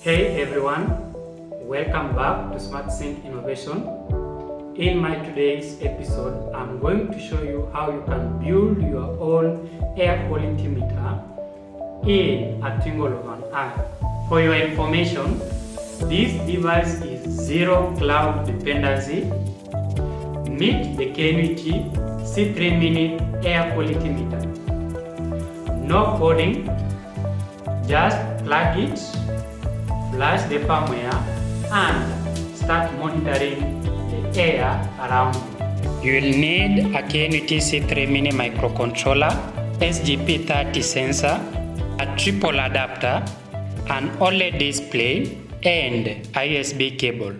Hey everyone, welcome back to SmartSync Innovation. In my today's episode, I'm going to show you how you can build your own air quality meter in a twinkle of an eye. For your information, this device is zero cloud dependency. Meet the Carenuity C3-Mini air quality meter. No coding, just plug it, flash the firmware, and start monitoring the air around you. You will need a Carenuity C3-Mini microcontroller, SGP30 sensor, a triple adapter, an OLED display, and a USB cable.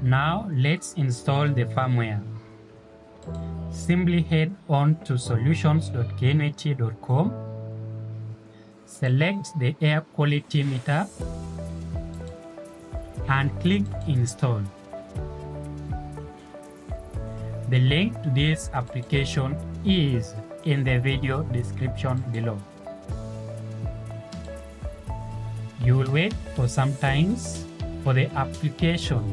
Now let's install the firmware. Simply head on to solutions.carenuity.com, select the air quality meter and click install. The link to this application is in the video description below. You will wait for some time for the application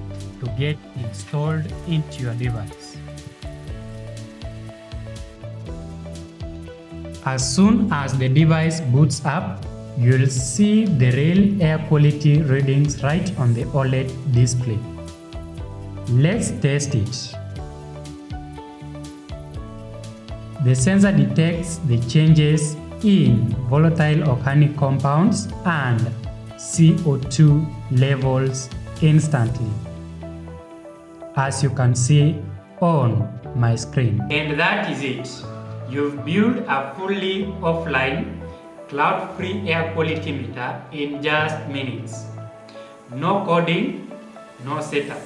to get installed into your device. As soon as the device boots up, you'll see the real air quality readings right on the OLED display. Let's test it. The sensor detects the changes in volatile organic compounds and CO2 levels instantly, as you can see on my screen. And that is it. You've built a fully offline, cloud-free air quality meter in just minutes. No coding, no setup.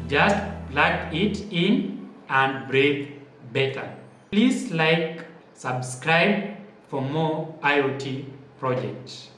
Just plug it in and breathe better. Please like, subscribe for more IoT projects.